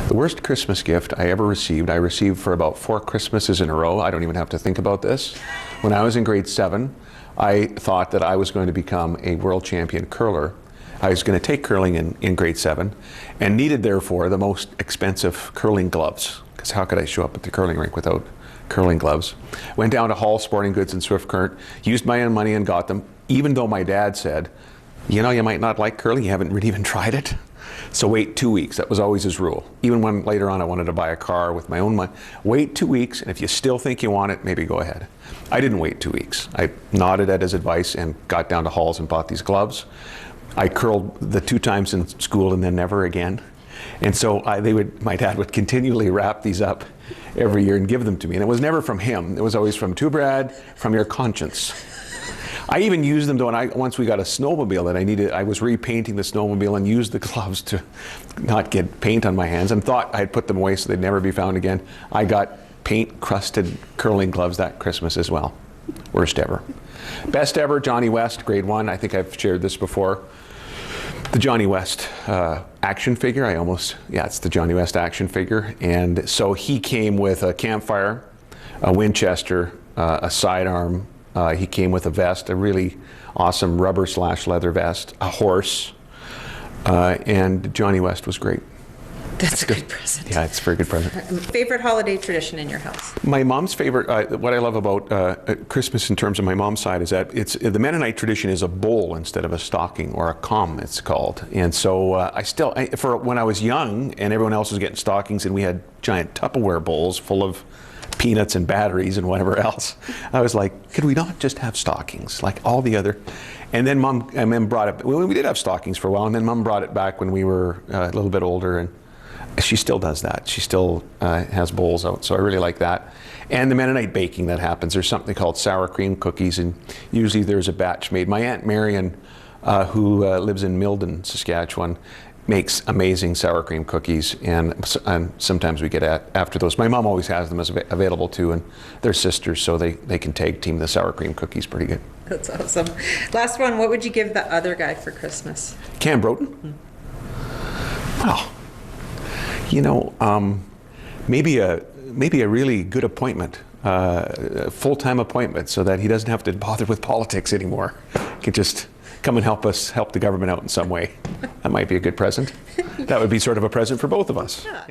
The worst Christmas gift I ever received, I received for about 4 Christmases in a row. I don't even have to think about this. When I was in grade 7, I thought that I was going to become a world champion curler. I was going to take curling in grade 7 and needed, therefore, the most expensive curling gloves. Because how could I show up at the curling rink without curling gloves? Went down to Hall Sporting Goods in Swift Current, used my own money and got them, even though my dad said, you know, you might not like curling, you haven't really even tried it. So wait 2 weeks, that was always his rule. Even when later on I wanted to buy a car with my own money, wait 2 weeks, and if you still think you want it, maybe go ahead. I didn't wait 2 weeks. I nodded at his advice and got down to Hall's and bought these gloves. I curled the 2 times in school and then never again. And so my dad would continually wrap these up every year and give them to me. And it was never from him. It was always from, to Brad, from your conscience. I even used them once we got a snowmobile that I was repainting the snowmobile and used the gloves to not get paint on my hands and thought I'd put them away so they'd never be found again. I got paint crusted curling gloves that Christmas as well. Worst ever. Best ever, Johnny West, grade 1. I think I've shared this before. The Johnny West action figure, it's the Johnny West action figure. And so he came with a campfire, a Winchester, a sidearm. He came with a vest, a really awesome rubber/leather vest, a horse, and Johnny West was great. That's a good present. Yeah, it's a very good present. Favorite holiday tradition in your house? My mom's favorite, what I love about Christmas in terms of my mom's side is that the Mennonite tradition is a bowl instead of a stocking, or a com it's called. And so for when I was young and everyone else was getting stockings and we had giant Tupperware bowls full of peanuts and batteries and whatever else, I was like, could we not just have stockings like all the other? And then Mom brought it, well, we did have stockings for a while, and then Mom brought it back when we were a little bit older, and she still does that. She still has bowls out, so I really like that. And the Mennonite baking that happens, there's something called sour cream cookies, and usually there's a batch made. My Aunt Marion, who lives in Milden, Saskatchewan, makes amazing sour cream cookies, and sometimes we get after those. My mom always has them as available too, and they're sisters, so they can tag team the sour cream cookies pretty good. That's awesome. Last one, what would you give the other guy for Christmas? Cam Broughton? Well, you know, maybe a really good appointment, a full-time appointment, so that he doesn't have to bother with politics anymore. He can just come and help the government out in some way. That might be a good present. That would be sort of a present for both of us. Yeah.